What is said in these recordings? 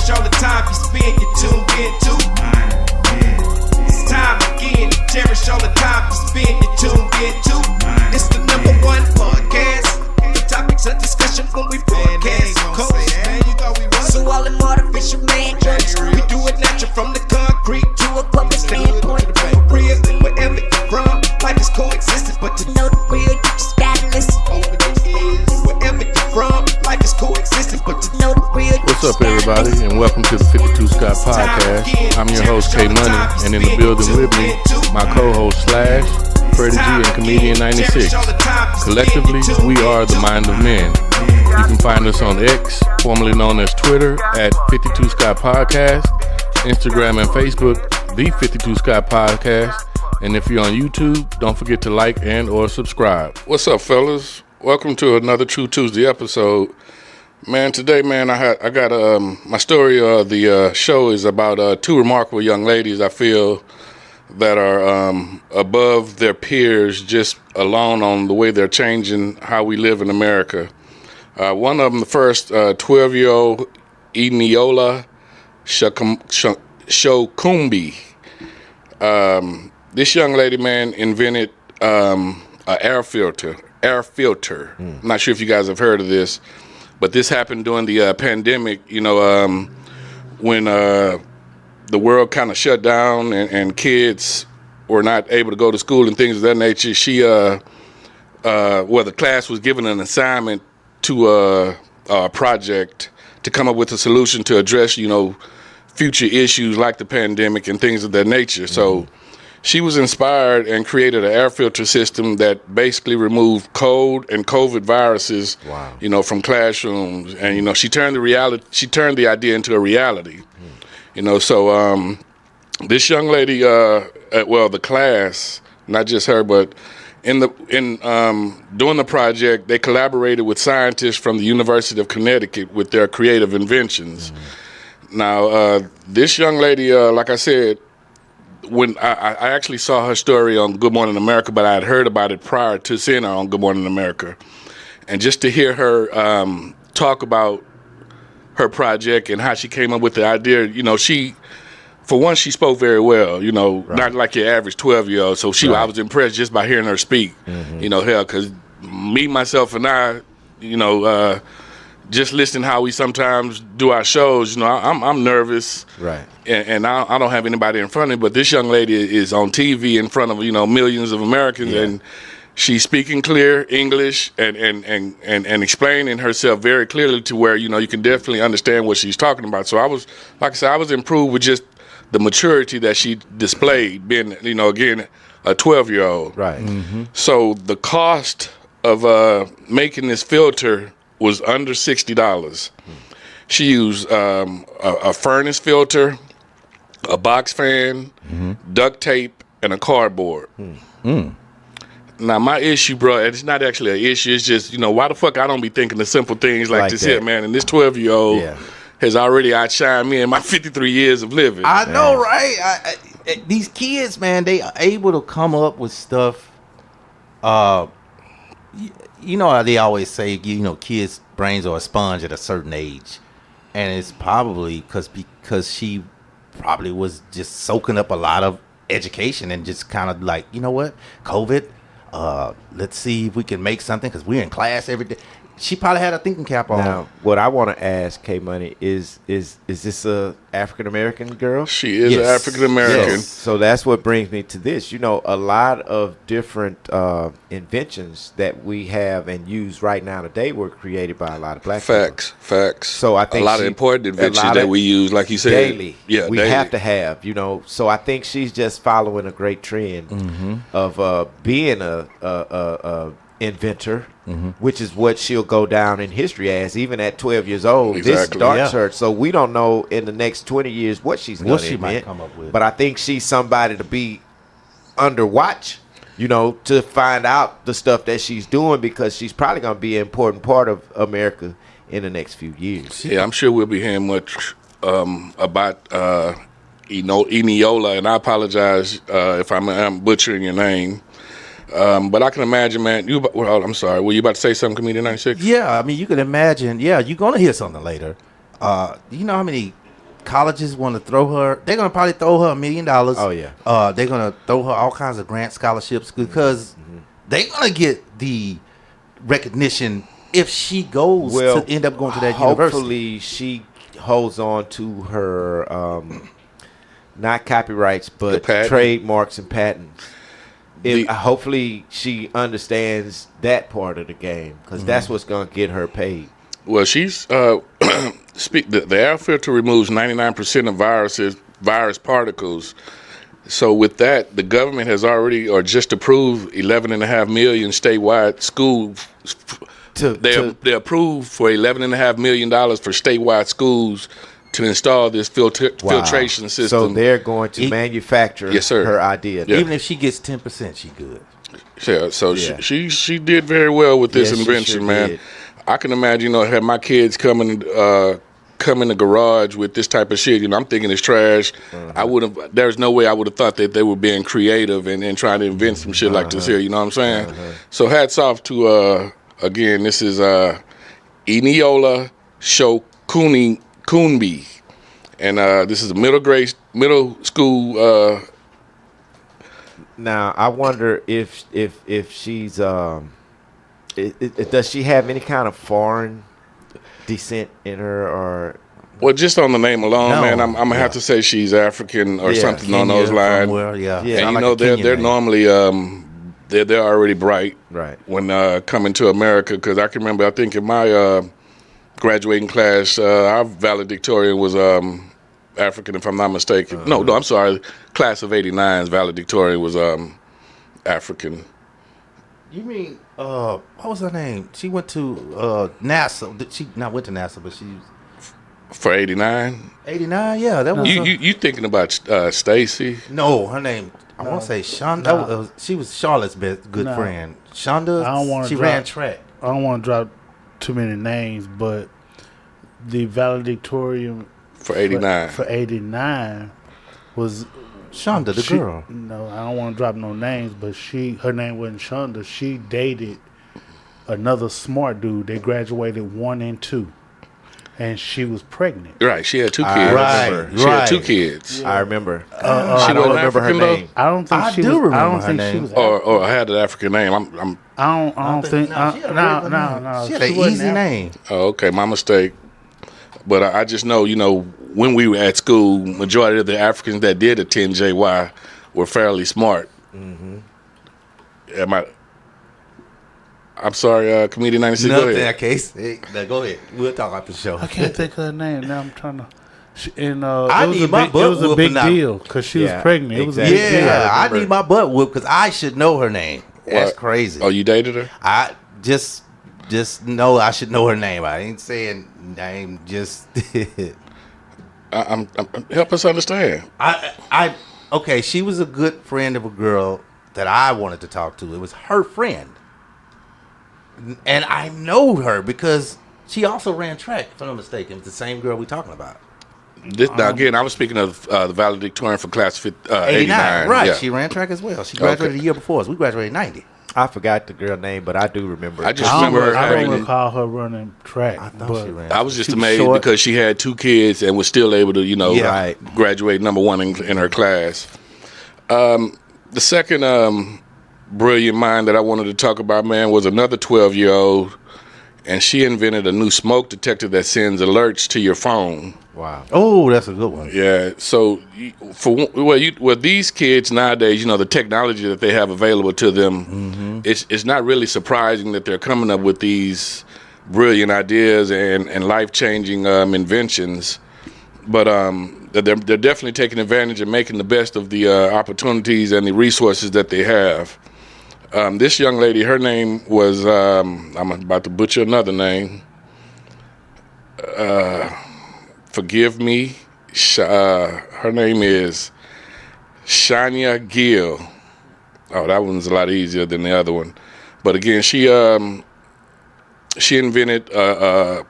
cherish all the time you spend, you tuned in to. It's time again to cherish all the time you spend, you tuned in to. It's the number one podcast. The topics of discussion when we broadcast. So all them artificial man jokes, we do it natural from the concrete to a public standpoint. Real, wherever you're from, life is coexisting, but to know the real, you just gotta listen. Wherever you're from, life is coexisting, but to know the real. What's up, everybody, and welcome to the 52 Scott Podcast. I'm your host, K Money, and in the building with me, my co-host Slash, Freddie G, and Comedian 96. Collectively, we are the Mind of Men. You can find us on X, formerly known as Twitter, at 52 Scott Podcast, Instagram and Facebook, the 52 Scott Podcast, and if you're on YouTube, don't forget to like and or subscribe. What's up, fellas? Welcome to another True Tuesday episode. Man, today, man, I got my story of the show is about two remarkable young ladies I feel that are above their peers just alone on the way they're changing how we live in America. One of them, the first 12-year-old Eniola Shokumbi. This young lady, man, invented an air filter. I'm not sure if you guys have heard of this, but this happened during the pandemic, you know, when the world kind of shut down and kids were not able to go to school and things of that nature. She, the class was given an assignment to a project to come up with a solution to address, you know, future issues like the pandemic and things of that nature. So she was inspired and created an air filter system that basically removed cold and COVID viruses, you know, from classrooms. And, you know, she turned the idea into a reality. You know, so this young lady, the class, not just her, but in doing the project, they collaborated with scientists from the University of Connecticut with their creative inventions. Now, this young lady, like I said, when I actually saw her story on Good Morning America, but I had heard about it prior to seeing her on Good Morning America. And just to hear her talk about her project and how she came up with the idea, you know, for one, she spoke very well, you know, not like your average 12-year-old. So I was impressed just by hearing her speak, you know, hell, because me, myself, and I, you know, just listening how we sometimes do our shows, you know, I'm nervous. Right. And I don't have anybody in front of me, but this young lady is on TV in front of, you know, millions of Americans, and she's speaking clear English and explaining herself very clearly to where, you know, you can definitely understand what she's talking about. So I was improved with just the maturity that she displayed, being, you know, again, a 12-year-old. Right. Mm-hmm. So the cost of making this filter was under $60. She used a furnace filter, a box fan, duct tape, and a cardboard. Now, my issue, bro, it's not actually an issue. It's just, you know, why the fuck I don't be thinking of simple things like this here, man. And this 12-year-old has already outshined me in my 53 years of living. I know, right? These kids, man, they are able to come up with stuff. You know how they always say, you know, kids' brains are a sponge at a certain age. And it's probably because she probably was just soaking up a lot of education and just kind of like, you know what, COVID, let's see if we can make something because we're in class every day. She probably had a thinking cap on. Now, what I want to ask K Money is this a African American girl? She is an African American. Yes. So that's what brings me to this. You know, a lot of different inventions that we have and use right now today were created by a lot of black people. Facts. So I think a lot of important inventions that we use, like you said, daily. Yeah, we daily. have to have. You know, so I think she's just following a great trend of being a inventor, which is what she'll go down in history as, even at 12 years old. Exactly. This starts her. So we don't know in the next 20 years what she's going to invent. Might come up with. But I think she's somebody to be under watch, you know, to find out the stuff that she's doing, because she's probably going to be an important part of America in the next few years. Yeah, I'm sure we'll be hearing much about Eniola, and I apologize if I'm butchering your name. But I can imagine, man. I'm sorry. Were you about to say something, Comedian 96? Yeah, I mean, you can imagine. Yeah, you're gonna hear something later. You know how many colleges want to throw her. They're gonna probably throw her $1 million. Oh, yeah. They're gonna throw her all kinds of grant scholarships because they're gonna get the recognition if she goes to end up going to that university. Hopefully, she holds on to her not copyrights but trademarks and patents. Hopefully, she understands that part of the game because that's what's gonna get her paid. Well, she's the air filter removes 99% of virus particles. So with that, the government has already or just approved 11.5 million statewide schools. They approved for $11.5 million for statewide schools to install this filtration system. So they're going to manufacture her idea. Yeah. Even if she gets 10%, she good. Yeah. So she did very well with this invention, man. Did. I can imagine, have my kids come in the garage with this type of shit. I'm thinking it's trash. There's no way I would have thought that they were being creative and trying to invent some shit like this here. You know what I'm saying? So hats off to, again, this is Eniola Shokunbi. And this is a middle school. Now, I wonder if she's... does she have any kind of foreign descent in her, or? Well, just on the name alone, man, I'm gonna have to say she's African or something Kenya, on those lines. And like they're normally they're already bright, right, when coming to America. Because I can remember, I think in my graduating class, our valedictorian was African, if I'm not mistaken. No, I'm sorry, class of '89's valedictorian was African. You mean what was her name? She went to NASA. She not went to NASA, but she for '89. '89, yeah. That was you thinking about Stacy? No, her name. I want to say Shonda. She was Charlotte's good friend. Shonda. I don't want to. She ran track. I don't want to drop too many names, but the valedictorian for '89 for '89 was. Shonda, the girl. No, I don't want to drop no names, but her name wasn't Shonda. She dated another smart dude. They graduated 1 and 2, and she was pregnant. Right, she had 2 kids. She had 2 kids. I remember. She don't remember her name. I don't think she was. I don't think she was. Or I had an African name. I don't think. No. She had an easy name. Oh, okay, my mistake. But I just know, when we were at school, majority of the Africans that did attend JY were fairly smart. Mm-hmm. I'm sorry, Comedian 96. Nothing in that case. Hey, go ahead. We'll talk after the show. I can't think of her name. Now I'm trying to. It was a big deal because she was pregnant. It was a big deal. Yeah, I need my butt whooped because I should know her name. That's crazy. Oh, you dated her? I just know I should know her name. I ain't saying name. Just I'm help us understand. Okay. She was a good friend of a girl that I wanted to talk to. It was her friend, and I know her because she also ran track. If I'm not mistaken, it's the same girl we're talking about. Now again, I was speaking of the valedictorian for class 89. Right, yeah. She ran track as well. She graduated the year before us. We graduated in '90. I forgot the girl name, but I do remember. I remember I don't recall her running track. I was just amazed because she had 2 kids and was still able to, graduate number 1 in her class. The second brilliant mind that I wanted to talk about, man, was another 12-year-old, and she invented a new smoke detector that sends alerts to your phone. Wow. Oh, that's a good one. Yeah. So, these kids nowadays, the technology that they have available to them, it's not really surprising that they're coming up with these brilliant ideas and life-changing inventions. But they're definitely taking advantage and making the best of the opportunities and the resources that they have. This young lady, her name was, I'm about to butcher another name. Forgive me. Her name is Shania Gill. Oh, that one's a lot easier than the other one. But again, she invented a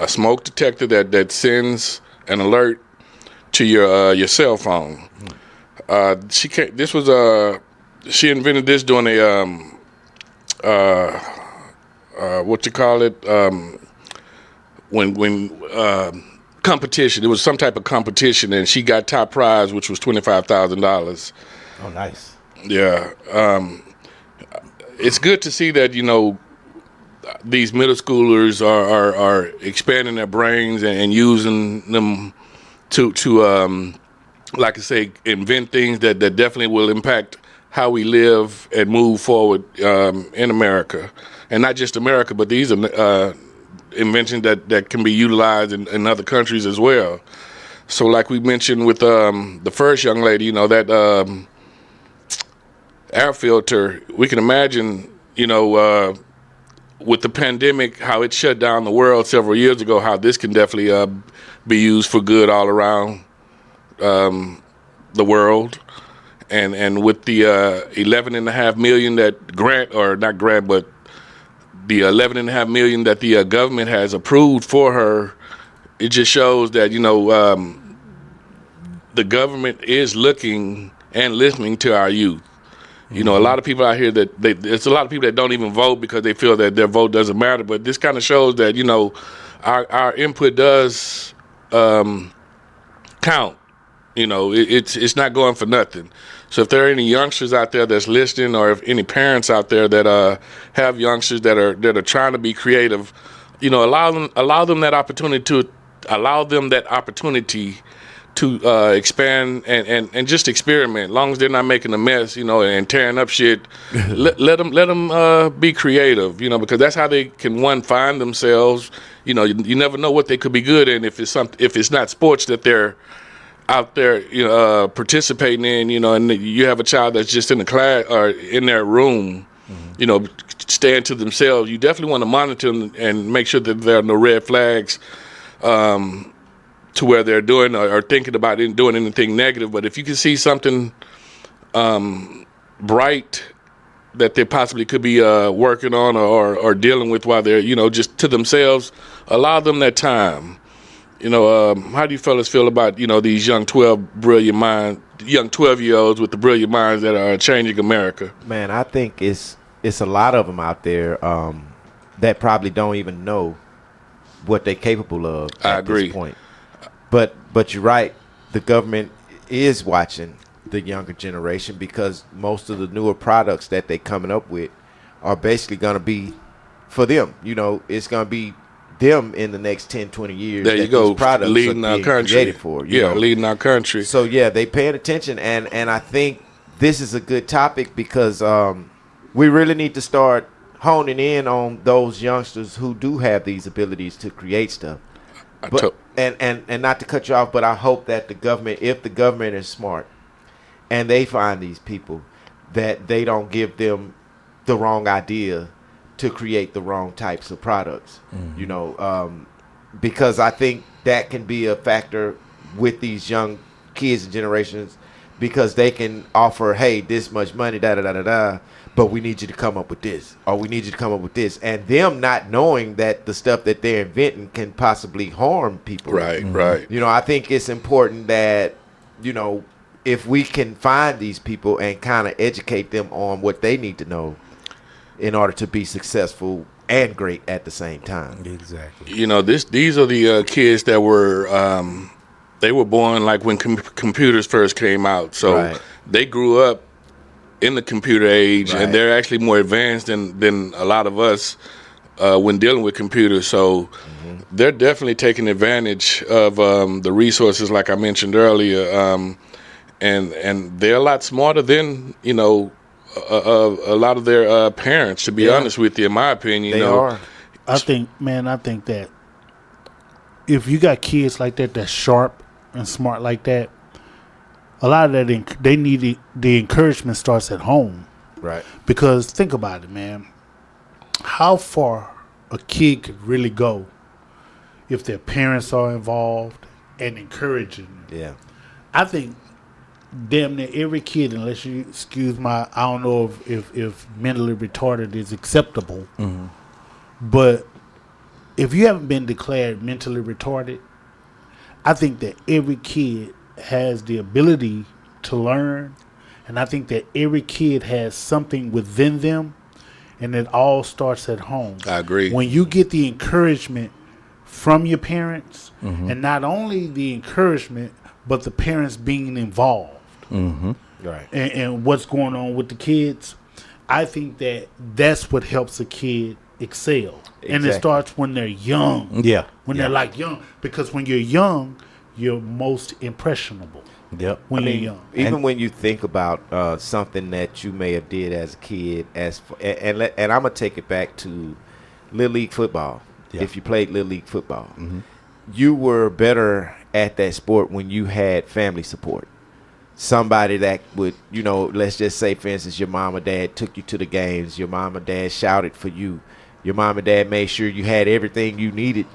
smoke detector that sends an alert to your cell phone. She invented this during when competition. It was some type of competition, and she got top prize, which was $25,000. Oh, nice. Yeah, it's good to see that these middle schoolers are expanding their brains and using them to like I say, invent things that definitely will impact how we live and move forward in America, and not just America, but these are inventions that can be utilized in other countries as well. So, like we mentioned with the first young lady, that air filter, we can imagine, with the pandemic, how it shut down the world several years ago, how this can definitely be used for good all around the world. And with the $11.5 million that grant, or not grant, but the $11.5 million that the government has approved for her, it just shows that, the government is looking and listening to our youth. A lot of people out here there's a lot of people that don't even vote because they feel that their vote doesn't matter. But this kind of shows that, our input does count. It's not going for nothing. So if there are any youngsters out there that's listening, or if any parents out there that have youngsters that are trying to be creative, allow them that opportunity to expand and just experiment. As long as they're not making a mess, and tearing up shit, let them be creative, because that's how they can find themselves. You never know what they could be good in if it's not sports that they're out there participating in, and you have a child that's just in the class or in their room, staying to themselves. You definitely want to monitor them and make sure that there are no red flags to where they're doing or thinking about doing anything negative. But if you can see something bright that they possibly could be working on or dealing with while they're just to themselves, allow them that time. How do you fellas feel about these young 12-year-olds with the brilliant minds that are changing America? Man, I think it's a lot of them out there that probably don't even know what they're capable of at this point. But you're right. The government is watching the younger generation, because most of the newer products that they're coming up with are basically going to be for them. It's going to be them in the next 10, 20 years. There you go, products leading our country. Leading our country. So, they paying attention, and I think this is a good topic because we really need to start honing in on those youngsters who do have these abilities to create stuff. But, and not to cut you off, but I hope that the government, if the government is smart and they find these people, that they don't give them the wrong idea to create the wrong types of products, because I think that can be a factor with these young kids and generations, because they can offer, hey, this much money, but we need you to come up with this, or we need you to come up with this, and them not knowing that the stuff that they're inventing can possibly harm people. Right, right. I think it's important that, if we can find these people and kind of educate them on what they need to know in order to be successful and great at the same time. Exactly. These are the kids that were they were born like when computers first came out, so they grew up in the computer age, and they're actually more advanced than a lot of us when dealing with computers. So they're definitely taking advantage of the resources, like I mentioned earlier, and they're a lot smarter than a lot of their parents, to be honest with you, in my opinion. They are. I think that if you got kids like that that's sharp and smart like that, a lot of that they need the encouragement starts at home. Right. Because think about it, man. How far a kid could really go if their parents are involved and encouraging. Yeah. I think damn near every kid, unless you excuse my, I don't know if mentally retarded is acceptable, but if you haven't been declared mentally retarded, I think that every kid has the ability to learn, and I think that every kid has something within them, and it all starts at home. I agree. When you get the encouragement from your parents, and not only the encouragement, but the parents being involved, Right. and what's going on with the kids. I think that's what helps a kid excel, and it Exactly. starts when they're young. Yeah. When Yeah. they're like young, because when you're young, you're most impressionable. Yep. When I mean, you're young. even And- when you think about something that you may have did as a kid, and I'm gonna take it back to Little League football. Yeah. If you played Little League football, you were better at that sport when you had family support. Somebody that would, let's just say, for instance, your mom or dad took you to the games. Your mom or dad shouted for you. Your mom or dad made sure you had everything you needed.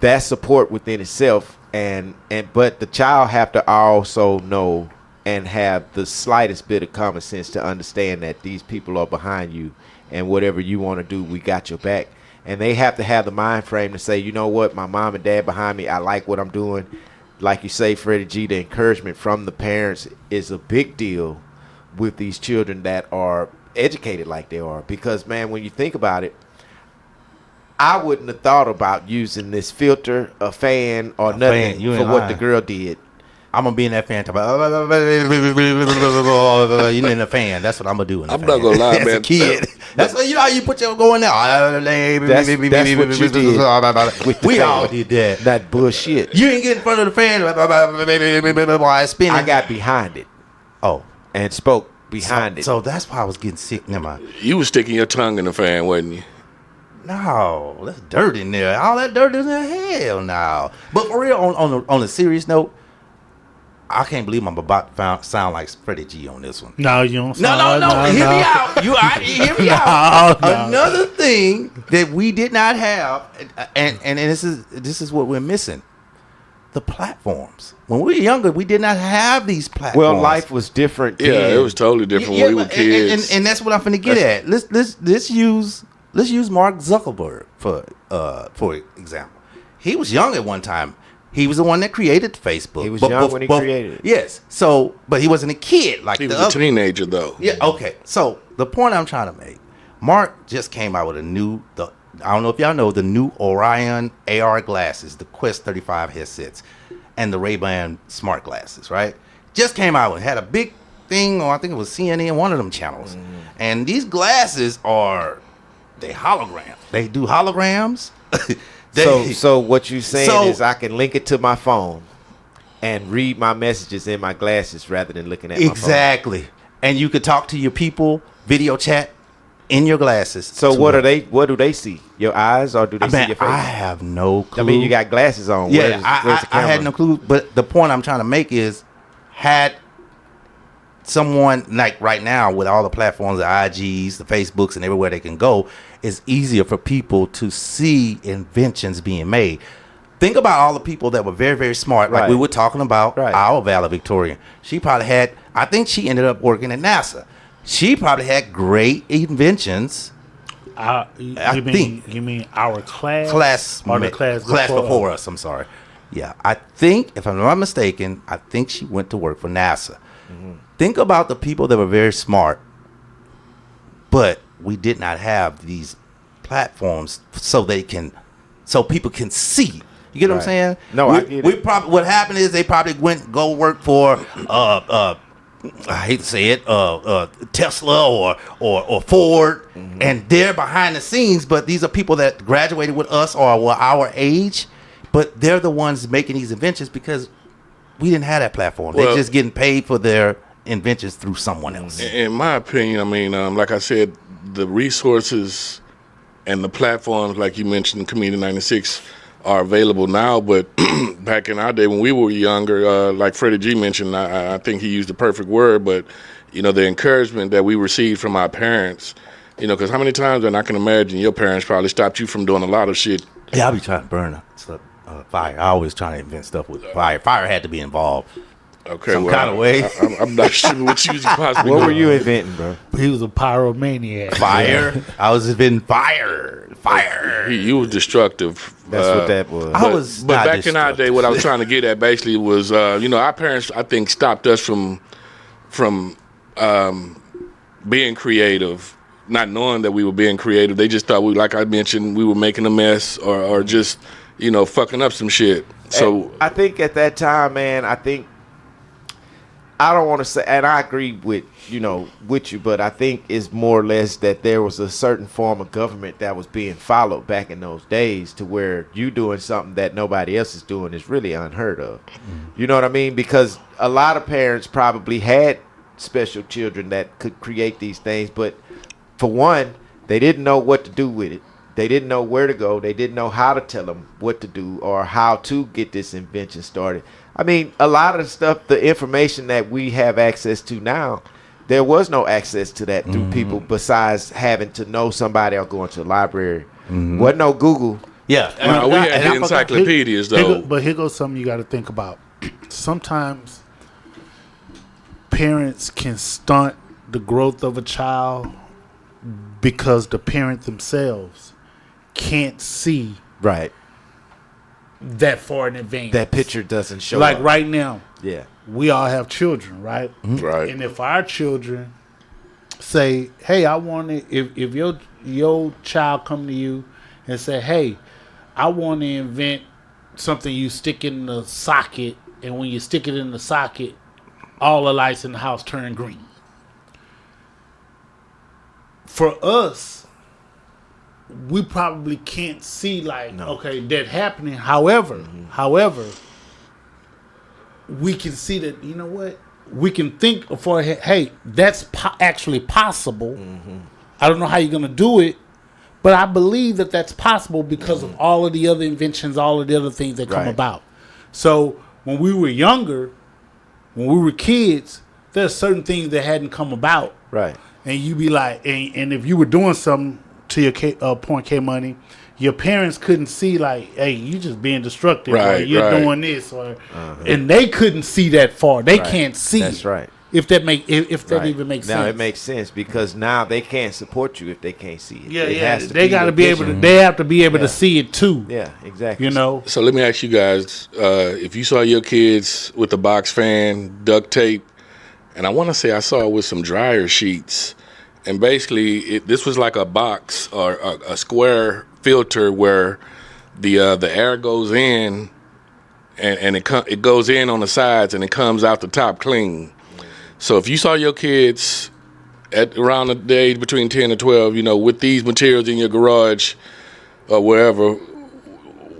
That's support within itself. But the child have to also know and have the slightest bit of common sense to understand that these people are behind you, and whatever you want to do, we got your back. And they have to have the mind frame to say, you know what, my mom and dad behind me, I like what I'm doing. Like you say, Freddie G, the encouragement from the parents is a big deal with these children that are educated like they are. Because, man, when you think about it, I wouldn't have thought about using this filter, a fan, or nothing fan, you for ain't what lying. the girl did. I'm gonna be in that fan. You know, in the fan. That's what I'm gonna do. In the I'm fan. not gonna lie, As man. a kid, that's what how you put your going now. That's what you did with the We fan. all did that. That bullshit. You ain't get in front of the fan while it's spinning. I got behind it oh, and spoke behind it. so that's why I was getting sick. Never mind. You was sticking your tongue in the fan, wasn't you? No, that's dirt in there. All that dirt is in there. Hell no. But for real, on a serious note, I can't believe I'm about to sound like Freddie G on this one. No, you don't. No. Hear me out. You all right? Hear me out. Another thing that we did not have, and this is what we're missing: the platforms. When we were younger, we did not have these platforms. Well, life was different. Yeah, then. it was totally different when we were but- kids. and that's what I'm finna get at. Let's use Mark Zuckerberg for example. He was young at one time. He was the one that created Facebook. He was young when he created it. Yes. So, but he wasn't a kid like He the was a other. teenager, though. Yeah. Okay. So the point I'm trying to make, Mark just came out with I don't know if y'all know the new Orion AR glasses, the Quest 35 headsets, and the Ray-Ban smart glasses. Right. Just came out and had a big thing on, I think it was CNN, one of them channels, and these glasses they hologram. They do holograms. So what you saying So- is I can link it to my phone and read my messages in my glasses rather than looking at my phone. Exactly. And you could talk to your people, video chat in your glasses. So what do they see? Your eyes, or do they see your face? I have no clue. I mean, you got glasses on. Yeah, Where's the I had camera? no clue. But the point I'm trying to make is, had someone like right now with all the platforms, the IGs, the Facebooks, and everywhere they can go, it's easier for people to see inventions being made. Think about all the people that were very, very smart, like Right. we were talking about Right. our valedictorian. She probably had, I think she ended up working at NASA. She probably had great inventions. You mean our class or the class before us. I'm sorry. Yeah, I think, if I'm not mistaken, I think she went to work for NASA. Think about the people that were very smart, but we did not have these platforms so people can see. You get what I'm Right. saying? No, I get it. What happened is they probably go work for I hate to say it, Tesla or Ford, and they're behind the scenes. But these are people that graduated with us or were our age, but they're the ones making these inventions because we didn't have that platform. Well- They're just getting paid for their inventions through someone else. In my opinion, I mean, like I said, the resources and the platforms, like you mentioned, Comedian 96, are available now. But back in our day when we were younger, like Freddie G mentioned, I think he used the perfect word, but, the encouragement that we received from our parents, because how many times, and I can imagine your parents probably stopped you from doing a lot of shit. Yeah, I'll be trying to burn a fire. I always trying to invent stuff with fire. Fire had to be involved. Okay, Some kind of way. I'm not sure what you was possibly What were doing. you inventing, bro? He was a pyromaniac. Fire. I was inventing fire. Fire. You was destructive. That's what that was. I was But not back in our day, what I was trying to get at basically was, our parents, I think, stopped us from being creative, not knowing that we were being creative. They just thought like I mentioned, we were making a mess or just, fucking up some shit. So And I think at that time, man, I don't want to say, and I agree with you, but I think it's more or less that there was a certain form of government that was being followed back in those days, to where you doing something that nobody else is doing is really unheard of. You know what I mean? Because a lot of parents probably had special children that could create these things, but for one, they didn't know what to do with it. They didn't know where to go. They didn't know how to tell them what to do or how to get this invention started. I mean, a lot of the stuff, the information that we have access to now, there was no access to that through people besides having to know somebody or going to the library. Wasn't no Google. Yeah. we had the encyclopedias, though. But here goes something you got to think about. Sometimes parents can stunt the growth of a child because the parent themselves can't see Right. that far in advance. That picture doesn't show like up. right now, Yeah. we all have children, right? Right. And if our children say, "Hey, I want to," if your child come to you and say, "Hey, I want to invent something you stick in the socket, and when you stick it in the socket, all the lights in the house turn green." For us, we probably can't see okay, that happening. However, we can see that, you know what? We can think for, hey, that's actually possible. I don't know how you're going to do it, but I believe that that's possible because of all of the other inventions, all of the other things that come Right. about. So when we were younger, when we were kids, there's certain things that hadn't come about. Right. And you be like, and if you were doing something, to your point, K Money, your parents couldn't see like, hey, you just being destructive, or Right, you're right. doing this, or and they couldn't see that far. They Right. can't see. That's right. If that that Right. even makes now sense. it makes sense because now they can't support you if they can't see it. Yeah, It yeah. has to They got to the be able to. vision. They have to be able Yeah. to see it too. Yeah, exactly. You know. So let me ask you guys, if you saw your kids with a box fan, duct tape, and I want to say I saw it with some dryer sheets, and basically this was like a box or a square filter where the air goes in, and it goes in on the sides and it comes out the top clean. So if you saw your kids at around the age between 10 and 12, with these materials in your garage or wherever,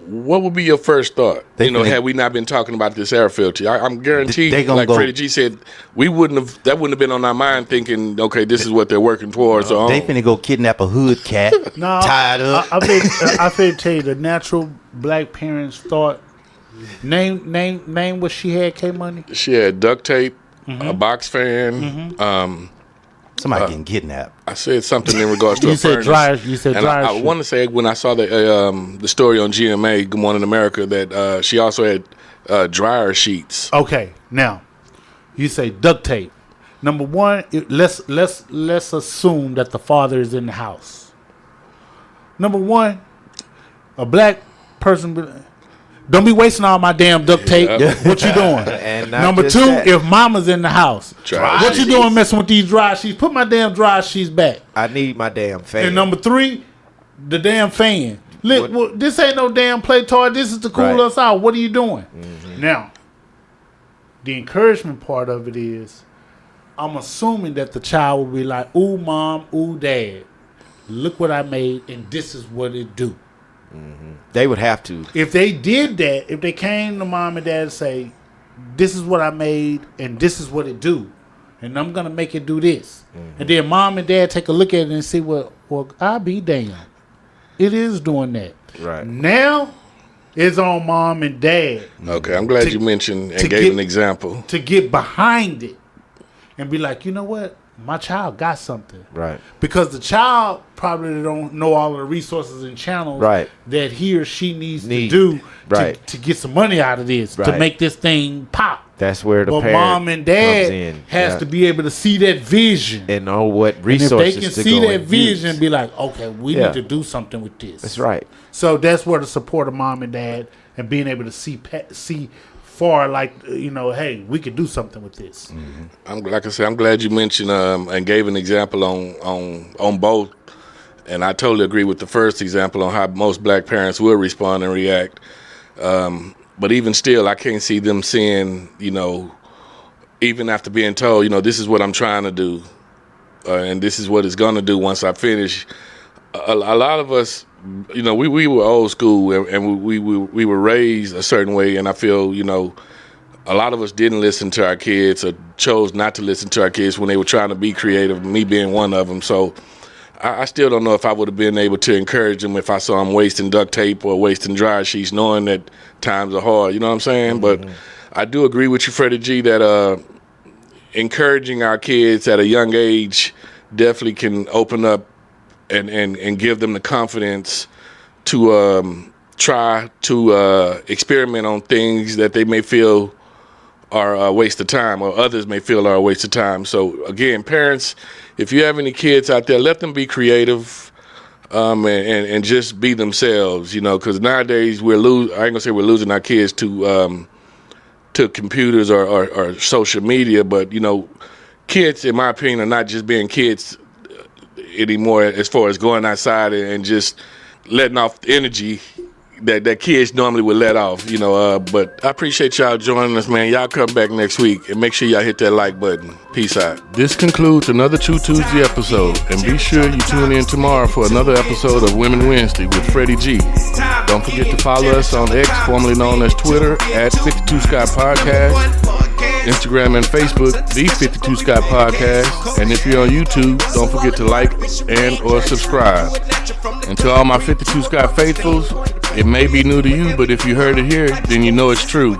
what would be your first thought? Had we not been talking about this air filter, I'm guaranteed, They gonna like go- Freddie G said, that wouldn't have been on our mind thinking, okay, this is what they're working towards. So They finna go kidnap a hood cat, No, tied up. I finna tell you the natural black parents thought. Name what she had, K Money. she had duct tape, a box fan. Somebody getting kidnapped. I said something in regards to You a said furnace. dryer. You said And dryer. I sheet. want to say when I saw the story on GMA, Good Morning America, that she also had dryer sheets. Okay, now you say duct tape. Number one, let's assume that the father is in the house. Number one, a black person. Don't be wasting all my damn duct tape. Yeah. What you doing? And not Number just two, that. if mama's in the house, Dry what you sheets. doing messing with these dry sheets? Put my damn dry sheets back. I need my damn fan. And number three, the damn fan. Look, What- this ain't no damn play toy. This is to cool Right. us out. What are you doing? Now, the encouragement part of it is, I'm assuming that the child will be like, "Ooh, mom, ooh, dad, look what I made, and this is what it do." They would have to. If they did that, if they came to mom and dad and say, "This is what I made, and this is what it do, and I'm gonna make it do this," and then mom and dad take a look at it and see, well, I be damn, it is doing that. Right. Now, it's on mom and dad Okay, I'm glad To- you mentioned to and gave get- an example. to get behind it and be like, you know what, my child got something. Right. Because the child probably don't know all of the resources and channels Right. that he or she needs Need. to do Right. to get some money out of this, to Right. make this thing pop. That's where the But parent mom and comes dad in. has Yeah. to be able to see that vision. and know what And if resources they can to see go that and use. vision and be like, okay, we Yeah. need to do something with this. That's right. So that's where the support of mom and dad and being able to see far, like, hey, we could do something with this. Like I said, I'm glad you mentioned and gave an example on both. And I totally agree with the first example on how most black parents will respond and react. But even still, I can't see them saying, you know, even after being told, you know, this is what I'm trying to do, and this is what it's going to do once I finish. A lot of us, you know, we were old school, and we were raised a certain way, and I feel, you know, a lot of us didn't listen to our kids or chose not to listen to our kids when they were trying to be creative, me being one of them. So I still don't know if I would have been able to encourage them if I saw them wasting duct tape or wasting dryer sheets, knowing that times are hard. You know what I'm saying? Mm-hmm. But I do agree with you, Freddie G, that encouraging our kids at a young age definitely can open up and give them the confidence to try to experiment on things that they may feel are a waste of time, or others may feel are a waste of time. So again, parents, if you have any kids out there, let them be creative and just be themselves, you know, because nowadays I ain't gonna say we're losing our kids to computers or social media, but you know, kids, in my opinion, are not just being kids anymore as far as going outside and just letting off the energy that kids normally would let off, you know. But I appreciate y'all joining us, man. Y'all come back next week and make sure y'all hit that like button. Peace out. This concludes another True Tuesday episode, and be sure you tune in tomorrow for another episode of Women Wednesday with Freddie G. Don't forget to follow us on X, formerly known as Twitter, at 52 Scott Podcast, Instagram and Facebook, the 52 Scott Podcast, and if you're on YouTube, don't forget to like and or subscribe. And to all my 52 Scott faithfuls, it may be new to you, but if you heard it here, then you know it's true.